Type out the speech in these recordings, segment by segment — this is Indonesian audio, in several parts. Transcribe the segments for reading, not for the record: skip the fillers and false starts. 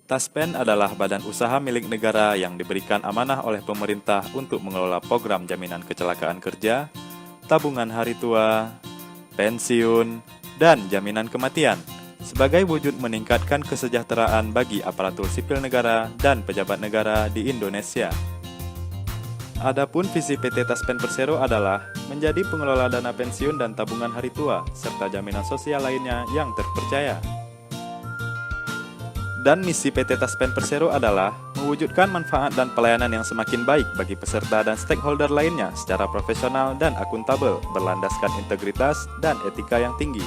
Taspen adalah badan usaha milik negara yang diberikan amanah oleh pemerintah untuk mengelola program jaminan kecelakaan kerja, tabungan hari tua, pensiun, dan jaminan kematian, sebagai wujud meningkatkan kesejahteraan bagi aparatur sipil negara dan pejabat negara di Indonesia. Adapun visi PT Taspen Persero adalah menjadi pengelola dana pensiun dan tabungan hari tua, serta jaminan sosial lainnya yang terpercaya. Dan misi PT Taspen Persero adalah mewujudkan manfaat dan pelayanan yang semakin baik bagi peserta dan stakeholder lainnya secara profesional dan akuntabel, berlandaskan integritas dan etika yang tinggi.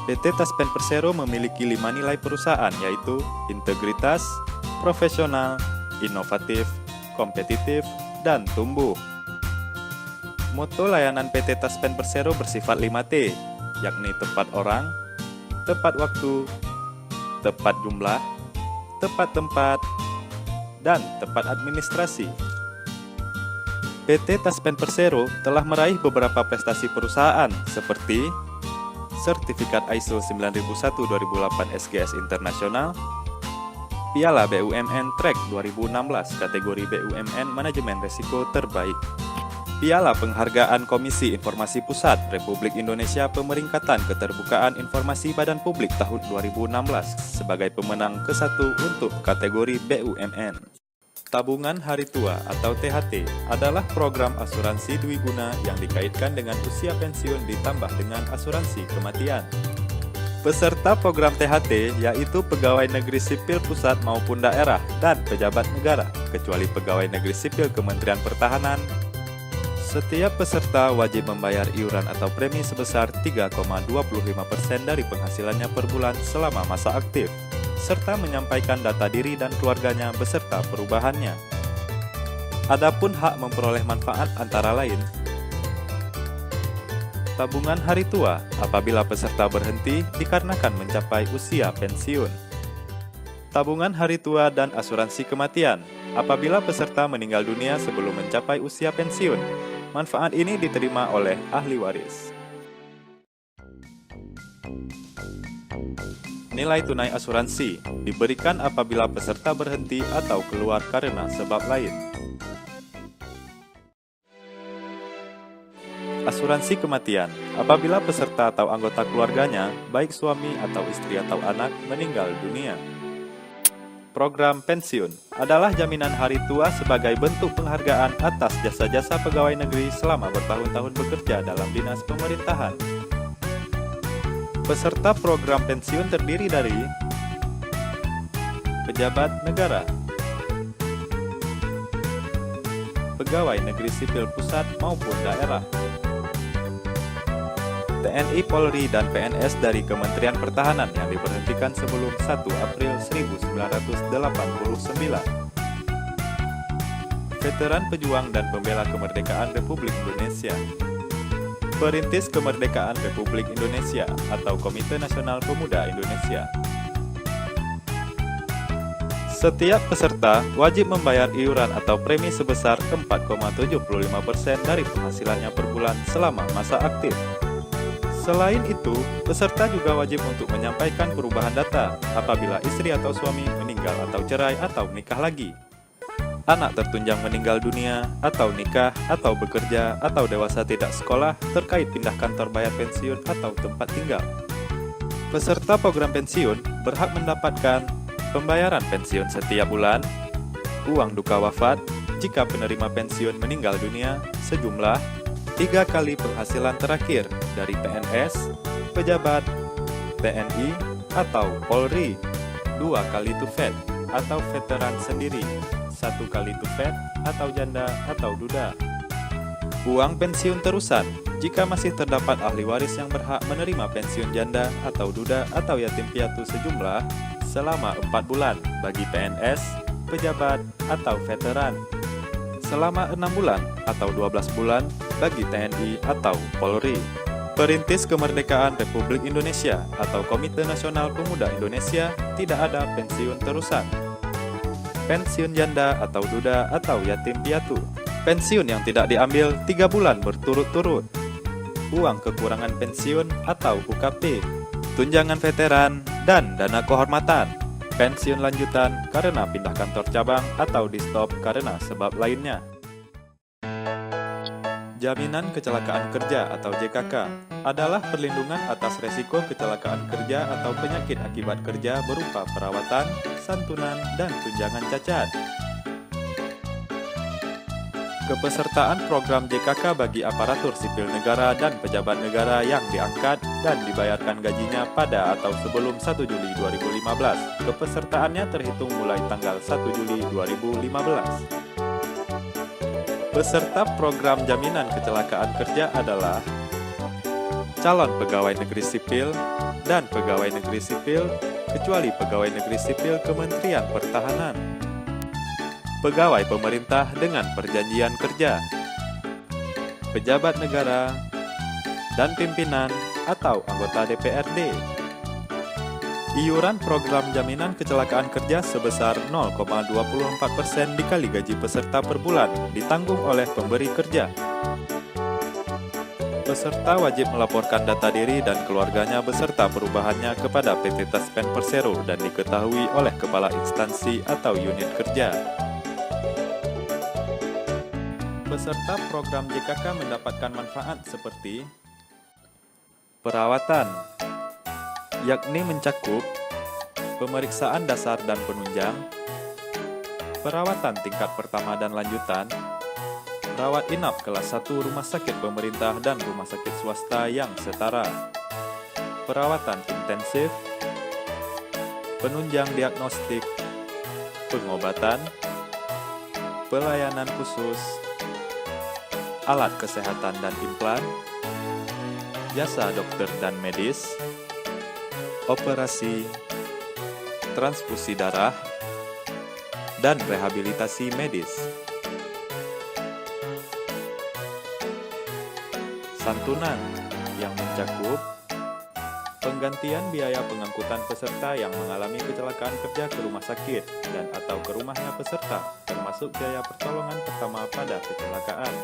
PT Taspen Persero memiliki 5 nilai perusahaan, yaitu integritas, profesional, inovatif, kompetitif, dan tumbuh. Moto layanan PT Taspen Persero bersifat 5T, yakni tepat orang, tepat waktu, tepat jumlah, tepat tempat, dan tepat administrasi. PT Taspen Persero telah meraih beberapa prestasi perusahaan seperti sertifikat ISO 9001-2008 SGS Internasional, Piala BUMN Track 2016 kategori BUMN Manajemen Risiko Terbaik, Piala Penghargaan Komisi Informasi Pusat Republik Indonesia Pemeringkatan Keterbukaan Informasi Badan Publik tahun 2016 sebagai pemenang ke-1 untuk kategori BUMN. Tabungan Hari Tua atau THT adalah program asuransi dwiguna yang dikaitkan dengan usia pensiun ditambah dengan asuransi kematian. Peserta program THT yaitu pegawai negeri sipil pusat maupun daerah dan pejabat negara, kecuali pegawai negeri sipil Kementerian Pertahanan. Setiap peserta wajib membayar iuran atau premi sebesar 3,25% dari penghasilannya per bulan selama masa aktif, serta menyampaikan data diri dan keluarganya beserta perubahannya. Adapun hak memperoleh manfaat antara lain, tabungan hari tua apabila peserta berhenti dikarenakan mencapai usia pensiun. Tabungan hari tua dan asuransi kematian apabila peserta meninggal dunia sebelum mencapai usia pensiun. Manfaat ini diterima oleh ahli waris. Nilai tunai asuransi diberikan apabila peserta berhenti atau keluar karena sebab lain. Asuransi kematian apabila peserta atau anggota keluarganya, baik suami atau istri atau anak, meninggal dunia. Program pensiun adalah jaminan hari tua sebagai bentuk penghargaan atas jasa-jasa pegawai negeri selama bertahun-tahun bekerja dalam dinas pemerintahan. Peserta program pensiun terdiri dari pejabat negara, pegawai negeri sipil pusat maupun daerah, TNI, Polri, dan PNS dari Kementerian Pertahanan yang diberhentikan sebelum 1 April 1989. Veteran pejuang dan pembela kemerdekaan Republik Indonesia. Perintis Kemerdekaan Republik Indonesia atau Komite Nasional Pemuda Indonesia. Setiap peserta wajib membayar iuran atau premi sebesar 4,75% dari penghasilannya per bulan selama masa aktif. Selain itu, peserta juga wajib untuk menyampaikan perubahan data apabila istri atau suami meninggal atau cerai atau nikah lagi, anak tertunjang meninggal dunia atau nikah atau bekerja atau dewasa tidak sekolah terkait pindah kantor bayar pensiun atau tempat tinggal. Peserta program pensiun berhak mendapatkan pembayaran pensiun setiap bulan, uang duka wafat jika penerima pensiun meninggal dunia sejumlah 3 kali penghasilan terakhir dari PNS, pejabat, TNI, atau Polri, 2 kali tufet atau veteran sendiri, 1 kali tufet atau janda atau duda. Uang pensiun terusan jika masih terdapat ahli waris yang berhak menerima pensiun janda atau duda atau yatim piatu sejumlah selama 4 bulan bagi PNS, pejabat, atau veteran, selama 6 bulan atau 12 bulan bagi TNI atau Polri. Perintis Kemerdekaan Republik Indonesia atau Komite Nasional Pemuda Indonesia tidak ada pensiun terusan. Pensiun janda atau duda atau yatim piatu. Pensiun yang tidak diambil 3 bulan berturut-turut. Uang kekurangan pensiun atau UKP. Tunjangan veteran dan dana kehormatan. pensiun lanjutan karena pindah kantor cabang atau di stop karena sebab lainnya. Jaminan kecelakaan kerja atau JKK adalah perlindungan atas resiko kecelakaan kerja atau penyakit akibat kerja berupa perawatan, santunan, dan tunjangan cacat. Kepesertaan program JKK bagi aparatur sipil negara dan pejabat negara yang diangkat dan dibayarkan gajinya pada atau sebelum 1 Juli 2015. Kepesertaannya terhitung mulai tanggal 1 Juli 2015. Peserta program jaminan kecelakaan kerja adalah calon pegawai negeri sipil dan pegawai negeri sipil kecuali pegawai negeri sipil Kementerian Pertahanan, pegawai pemerintah dengan perjanjian kerja, pejabat negara, dan pimpinan atau anggota DPRD. Iuran program jaminan kecelakaan kerja sebesar 0,24% dikali gaji peserta per bulan ditanggung oleh pemberi kerja. Peserta wajib melaporkan data diri dan keluarganya beserta perubahannya kepada PT Taspen Persero dan diketahui oleh kepala instansi atau unit kerja. Peserta program JKK mendapatkan manfaat seperti perawatan, yakni mencakup pemeriksaan dasar dan penunjang, perawatan tingkat pertama dan lanjutan, rawat inap kelas 1 rumah sakit pemerintah dan rumah sakit swasta yang setara, perawatan intensif, penunjang diagnostik, pengobatan, pelayanan khusus, alat kesehatan dan implan, jasa dokter dan medis, operasi, transfusi darah, dan rehabilitasi medis. Santunan yang mencakup penggantian biaya pengangkutan peserta yang mengalami kecelakaan kerja ke rumah sakit dan atau ke rumahnya peserta, termasuk biaya pertolongan pertama pada kecelakaan.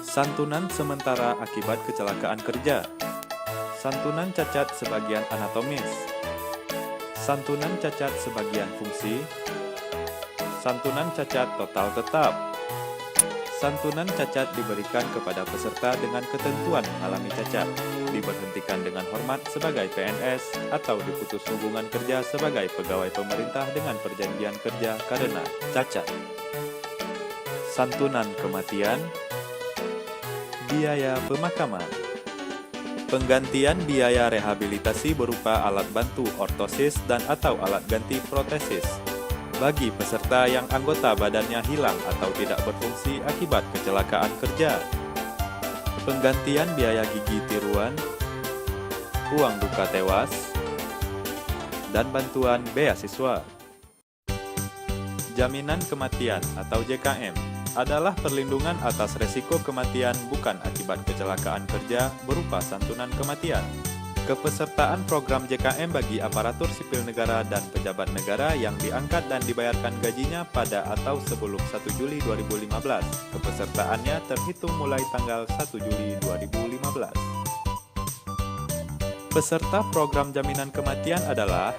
Santunan sementara akibat kecelakaan kerja. Santunan cacat sebagian anatomis, santunan cacat sebagian fungsi, santunan cacat total tetap. Santunan cacat diberikan kepada peserta dengan ketentuan mengalami cacat, diberhentikan dengan hormat sebagai PNS atau diputus hubungan kerja sebagai pegawai pemerintah dengan perjanjian kerja karena cacat. Santunan kematian, biaya pemakaman. Penggantian biaya rehabilitasi berupa alat bantu ortosis dan atau alat ganti protesis bagi peserta yang anggota badannya hilang atau tidak berfungsi akibat kecelakaan kerja. Penggantian biaya gigi tiruan, uang duka tewas, dan bantuan beasiswa. Jaminan kematian atau JKM adalah perlindungan atas resiko kematian bukan akibat kecelakaan kerja berupa santunan kematian. Kepesertaan program JKM bagi aparatur sipil negara dan pejabat negara yang diangkat dan dibayarkan gajinya pada atau sebelum 1 Juli 2015. Kepesertaannya terhitung mulai tanggal 1 Juli 2015. Peserta program jaminan kematian adalah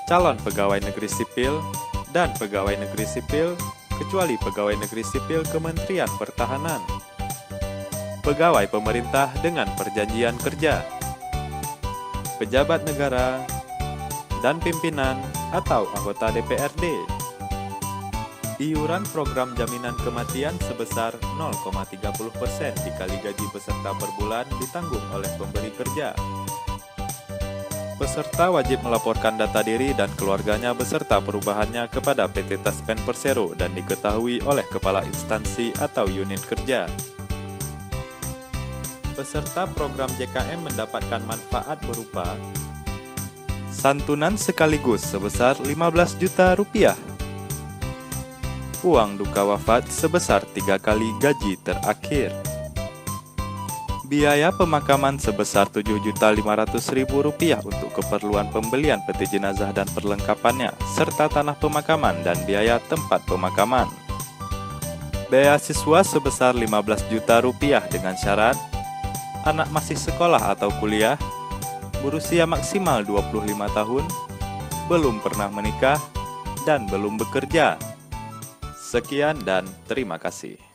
calon pegawai negeri sipil dan pegawai negeri sipil kecuali pegawai negeri sipil Kementerian Pertahanan, pegawai pemerintah dengan perjanjian kerja, pejabat negara, dan pimpinan atau anggota DPRD. Iuran program jaminan kematian sebesar 0,30% dikali gaji peserta per bulan ditanggung oleh pemberi kerja. Peserta wajib melaporkan data diri dan keluarganya beserta perubahannya kepada PT Taspen Persero dan diketahui oleh kepala instansi atau unit kerja. Peserta program JKM mendapatkan manfaat berupa santunan sekaligus sebesar 15 juta rupiah, uang duka wafat sebesar 3 kali gaji terakhir, biaya pemakaman sebesar Rp7.500.000 untuk keperluan pembelian peti jenazah dan perlengkapannya, serta tanah pemakaman dan biaya tempat pemakaman. Beasiswa sebesar Rp15 juta dengan syarat anak masih sekolah atau kuliah, berusia maksimal 25 tahun, belum pernah menikah, dan belum bekerja. Sekian dan terima kasih.